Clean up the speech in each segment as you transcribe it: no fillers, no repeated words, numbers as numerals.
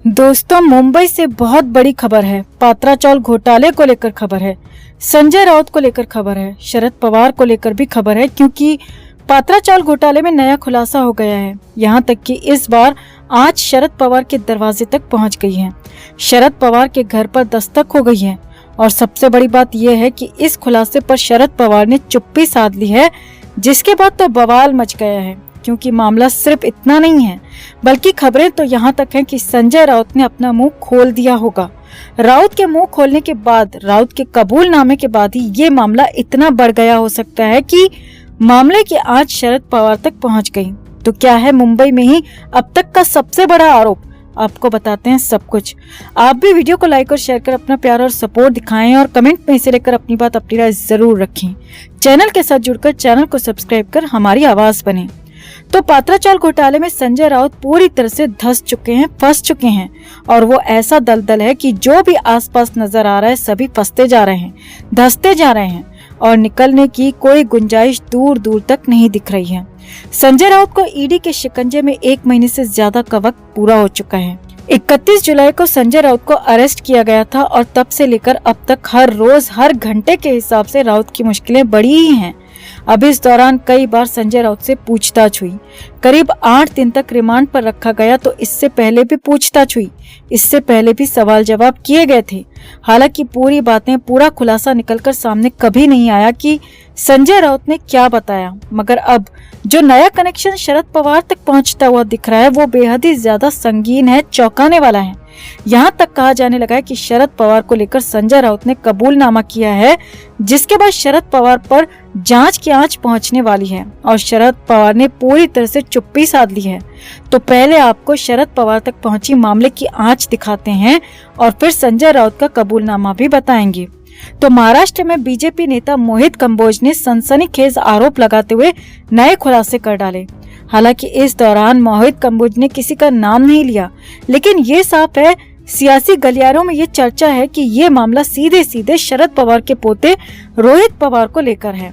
दोस्तों, मुंबई से बहुत बड़ी खबर है। पात्रा चावल घोटाले को लेकर खबर है, संजय राउत को लेकर खबर है, शरद पवार को लेकर भी खबर है, क्योंकि पात्रा चावल घोटाले में नया खुलासा हो गया है। यहाँ तक कि इस बार आज शरद पवार के दरवाजे तक पहुँच गई है। शरद पवार के घर पर दस्तक हो गई है और सबसे बड़ी बात यह है कि इस खुलासे पर शरद पवार ने चुप्पी साध ली है, जिसके बाद तो बवाल मच गया है। क्योंकि मामला सिर्फ इतना नहीं है, बल्कि खबरें तो यहाँ तक हैं कि संजय राउत ने अपना मुंह खोल दिया होगा। राउत के मुंह खोलने के बाद, राउत के कबूलनामे के बाद ही ये मामला इतना बढ़ गया हो सकता है कि मामले की आंच शरद पवार तक पहुंच गई। तो क्या है मुंबई में ही अब तक का सबसे बड़ा आरोप, आपको बताते हैं सब कुछ। आप भी वीडियो को लाइक और शेयर कर अपना प्यार और सपोर्ट दिखाएं और कमेंट में इसे लेकर अपनी बात, अपनी राय जरूर रखें। चैनल के साथ जुड़कर चैनल को सब्सक्राइब कर हमारी आवाज बने। तो पात्रा चावल घोटाले में संजय राउत पूरी तरह से धंस चुके हैं, फंस चुके हैं, और वो ऐसा दलदल है कि जो भी आसपास नजर आ रहा है सभी फंसते जा रहे हैं, धंसते जा रहे हैं और निकलने की कोई गुंजाइश दूर दूर तक नहीं दिख रही है। संजय राउत को ईडी के शिकंजे में 1 महीने से ज्यादा का वक्त पूरा हो चुका है। 31 जुलाई को संजय राउत को अरेस्ट किया गया था और तब से लेकर अब तक हर रोज हर घंटे के हिसाब से राउत की मुश्किलें बढ़ी ही हैं। अब इस दौरान कई बार संजय राउत से पूछताछ हुई। करीब 8 दिन तक रिमांड पर रखा गया, तो इससे पहले भी पूछताछ हुई, इससे पहले भी सवाल जवाब किए गए थे। हालांकि पूरी बातें, पूरा खुलासा निकलकर सामने कभी नहीं आया कि संजय राउत ने क्या बताया। मगर अब जो नया कनेक्शन शरद पवार तक पहुंचता हुआ दिख रहा है वो बेहद ही ज्यादा संगीन है, चौंकाने वाला है। यहाँ तक कहा जाने लगा है कि शरद पवार को लेकर संजय राउत ने कबूलनामा किया है, जिसके बाद शरद पवार पर जांच की आंच पहुंचने वाली है और शरद पवार ने पूरी तरह से चुप्पी साध ली है। तो पहले आपको शरद पवार तक पहुंची मामले की आंच दिखाते हैं और फिर संजय राउत का कबूलनामा भी बताएंगे। तो महाराष्ट्र में बीजेपी नेता मोहित कंबोज ने सनसनीखेज आरोप लगाते हुए नए खुलासे कर डाले। हालांकि इस दौरान मोहित कंबोज ने किसी का नाम नहीं लिया, लेकिन ये साफ है, सियासी गलियारों में ये चर्चा है कि ये मामला सीधे सीधे शरद पवार के पोते रोहित पवार को लेकर है।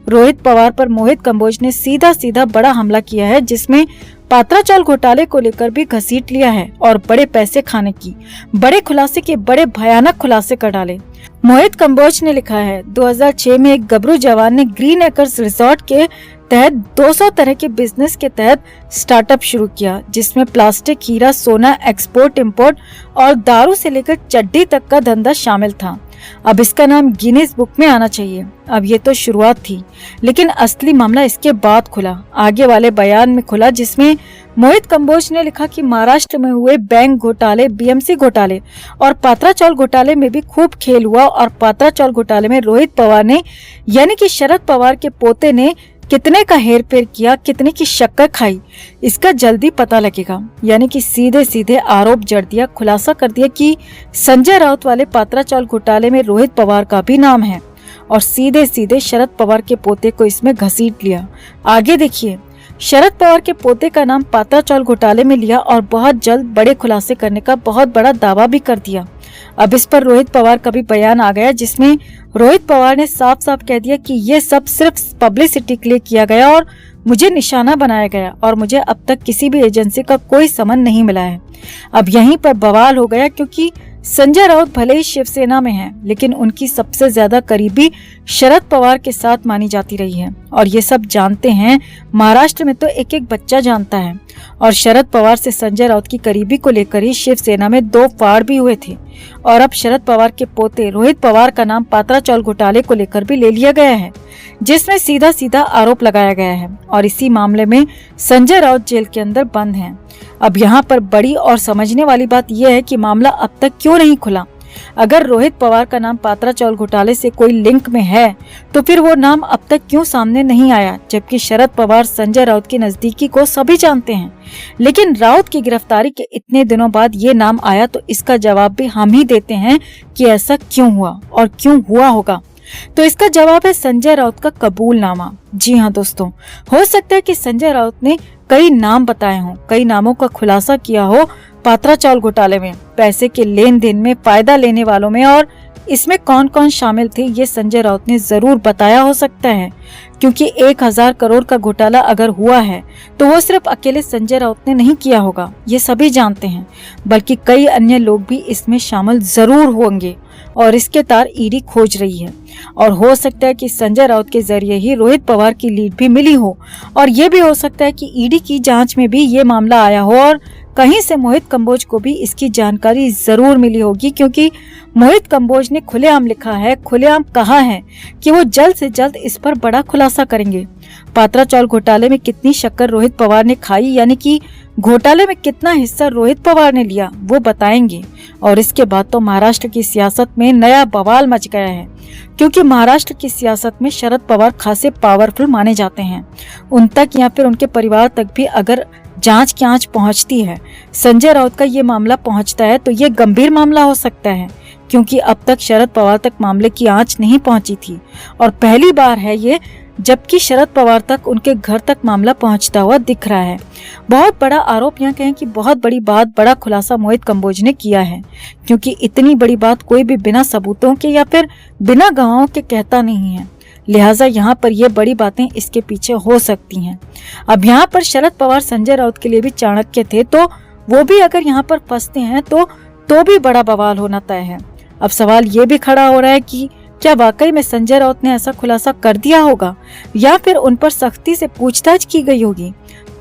रोहित पवार पर मोहित कंबोज ने सीधा सीधा बड़ा हमला किया है, जिसमें पात्रा चावल घोटाले को लेकर भी घसीट लिया है और बड़े पैसे खाने की, बड़े खुलासे के बड़े भयानक खुलासे कर डाले। मोहित कंबोज ने लिखा है, 2006 में एक गबरू जवान ने ग्रीन एकर्स रिसोर्ट के तहत 200 तरह के बिजनेस के तहत स्टार्टअप शुरू किया, जिसमें प्लास्टिक, हीरा, सोना, एक्सपोर्ट इंपोर्ट और दारू से लेकर चड्डी तक का धंधा शामिल था। अब इसका नाम गिनीज बुक में आना चाहिए। अब ये तो शुरुआत थी, लेकिन असली मामला इसके बाद खुला, आगे वाले बयान में खुला, जिसमें मोहित कंबोज ने लिखा कि महाराष्ट्र में हुए बैंक घोटाले, बीएमसी घोटाले और पात्रा चावल घोटाले में भी खूब खेल हुआ और पात्रा चावल घोटाले में रोहित पवार ने, यानी कि शरद पवार के पोते ने कितने का हेरफेर किया, कितने की शक्कर खाई, इसका जल्दी पता लगेगा। यानी कि सीधे सीधे आरोप जड़ दिया, खुलासा कर दिया कि संजय राउत वाले पात्रा चावल घोटाले में रोहित पवार का भी नाम है और सीधे सीधे शरद पवार के पोते को इसमें घसीट लिया। आगे देखिए, शरद पवार के पोते का नाम पात्रा चावल घोटाले में लिया और बहुत जल्द बड़े खुलासे करने का बहुत बड़ा दावा भी कर दिया। अब इस पर रोहित पवार का भी बयान आ गया, जिसमें रोहित पवार ने साफ साफ कह दिया कि ये सब सिर्फ पब्लिसिटी के लिए किया गया और मुझे निशाना बनाया गया और मुझे अब तक किसी भी एजेंसी का कोई समन नहीं मिला है। अब यहीं पर बवाल हो गया, क्योंकि संजय राउत भले ही शिवसेना में हैं, लेकिन उनकी सबसे ज्यादा करीबी शरद पवार के साथ मानी जाती रही है और ये सब जानते हैं। महाराष्ट्र में तो एक एक बच्चा जानता है और शरद पवार से संजय राउत की करीबी को लेकर ही शिवसेना में 2 फाड़ भी हुए थे और अब शरद पवार के पोते रोहित पवार का नाम पात्रा चावल घोटाले को लेकर भी ले लिया गया है, जिसमें सीधा सीधा आरोप लगाया गया है और इसी मामले में संजय राउत जेल के अंदर बंद हैं। अब यहाँ पर बड़ी और समझने वाली बात यह है कि मामला अब तक क्यों नहीं खुला। अगर रोहित पवार का नाम पात्रा चावल घोटाले से कोई लिंक में है, तो फिर वो नाम अब तक क्यों सामने नहीं आया, जबकि शरद पवार संजय राउत की नजदीकी को सभी जानते हैं। लेकिन राउत की गिरफ्तारी के इतने दिनों बाद ये नाम आया, तो इसका जवाब भी हम ही देते हैं कि ऐसा क्यों हुआ और क्यों हुआ होगा। तो इसका जवाब है संजय राउत का कबूलनामा। जी हाँ दोस्तों, हो सकता है कि संजय राउत ने कई नाम बताए हों, कई नामों का खुलासा किया हो पात्रा चावल घोटाले में, पैसे के लेन देन में, फायदा लेने वालों में और इसमें कौन कौन शामिल थे ये संजय राउत ने जरूर बताया हो सकता है, क्योंकि 1000 करोड़ का घोटाला अगर हुआ है तो वो सिर्फ अकेले संजय राउत ने नहीं किया होगा, ये सभी जानते हैं, बल्कि कई अन्य लोग भी इसमें शामिल जरूर होंगे और इसके तार ईडी खोज रही है। और हो सकता है कि संजय राउत के जरिए ही रोहित पवार की लीड भी मिली हो, और ये भी हो सकता है कि ईडी की जांच में भी ये मामला आया हो और कहीं से मोहित कंबोज को भी इसकी जानकारी जरूर मिली होगी, क्योंकि मोहित कंबोज ने खुलेआम लिखा है, खुलेआम कहा है कि वो जल्द से जल्द इस पर बड़ा खुलासा करेंगे। पात्रा चावल घोटाले में कितनी शक्कर रोहित पवार ने खाई, यानी कि घोटाले में कितना हिस्सा रोहित पवार ने लिया, वो बताएंगे। और इसके बाद तो महाराष्ट्र की सियासत में नया बवाल मच गया है, क्योंकि महाराष्ट्र की सियासत में शरद पवार खासे पावरफुल माने जाते हैं। उन तक या फिर उनके परिवार तक भी अगर जांच की आंच पहुंचती है, संजय राउत का ये मामला पहुंचता है, तो ये गंभीर मामला हो सकता है, क्योंकि अब तक शरद पवार तक मामले की आंच नहीं पहुंची थी और पहली बार है ये जबकि शरद पवार तक उनके घर तक मामला पहुंचता हुआ दिख रहा है। बहुत बड़ा आरोप यहाँ कहें कि बहुत बड़ी बात, बड़ा खुलासा मोहित कंबोज ने किया है, क्योंकि इतनी बड़ी बात कोई भी बिना सबूतों के या फिर बिना गवाहों के कहता नहीं है। लिहाजा यहाँ पर ये बड़ी बातें इसके पीछे हो सकती हैं। अब यहाँ पर शरद पवार संजय राउत के लिए भी चाणक्य थे, तो वो भी अगर यहाँ पर फंसते हैं तो भी बड़ा बवाल होना तय है। अब सवाल ये भी खड़ा हो रहा है कि क्या वाकई में संजय राउत ने ऐसा खुलासा कर दिया होगा या फिर उन पर सख्ती से पूछताछ की गई होगी,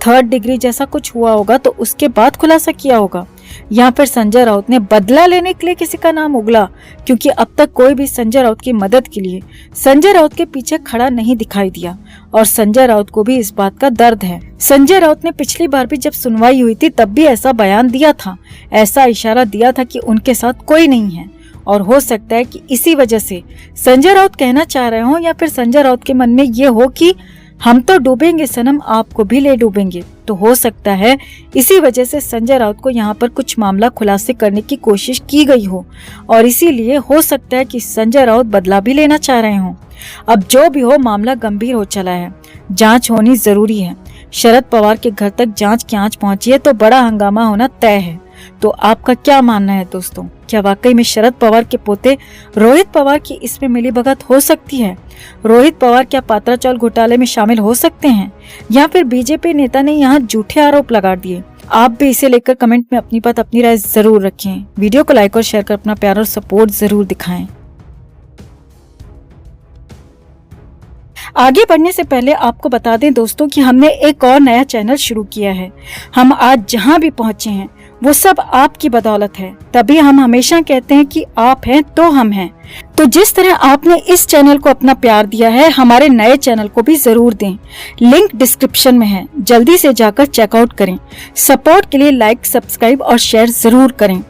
3rd डिग्री जैसा कुछ हुआ होगा तो उसके बाद खुलासा किया होगा, या फिर संजय राउत ने बदला लेने के लिए किसी का नाम उगला, क्योंकि अब तक कोई भी संजय राउत की मदद के लिए संजय राउत के पीछे खड़ा नहीं दिखाई दिया और संजय राउत को भी इस बात का दर्द है। संजय राउत ने पिछली बार भी जब सुनवाई हुई थी तब भी ऐसा बयान दिया था, ऐसा इशारा दिया था कि उनके साथ कोई नहीं है, और हो सकता है कि इसी वजह से संजय राउत कहना चाह रहे हो या फिर संजय राउत के मन में ये हो कि हम तो डूबेंगे सनम, आपको भी ले डूबेंगे। तो हो सकता है इसी वजह से संजय राउत को यहाँ पर कुछ मामला खुलासे करने की कोशिश की गई हो और इसीलिए हो सकता है कि संजय राउत बदला भी लेना चाह रहे हो। अब जो भी हो, मामला गंभीर हो चला है, जांच होनी जरूरी है। शरद पवार के घर तक जांच की आंच पहुंची है तो बड़ा हंगामा होना तय है। तो आपका क्या मानना है दोस्तों, क्या वाकई में शरद पवार के पोते रोहित पवार की इसमें मिलीभगत हो सकती है? रोहित पवार क्या पात्रा चावल घोटाले में शामिल हो सकते हैं या फिर बीजेपी नेता ने यहाँ झूठे आरोप लगा दिए? आप भी इसे लेकर कमेंट में अपनी बात, अपनी राय जरूर रखें। वीडियो को लाइक और शेयर कर अपना प्यार और सपोर्ट जरूर दिखाएं। आगे बढ़ने से पहले आपको बता दें दोस्तों कि हमने एक और नया चैनल शुरू किया है। हम आज जहां भी पहुंचे हैं वो सब आपकी बदौलत है, तभी हम हमेशा कहते हैं कि आप हैं तो हम हैं। तो जिस तरह आपने इस चैनल को अपना प्यार दिया है, हमारे नए चैनल को भी जरूर दें। लिंक डिस्क्रिप्शन में है, जल्दी से जाकर चेकआउट करें। सपोर्ट के लिए लाइक, सब्सक्राइब और शेयर जरूर करें।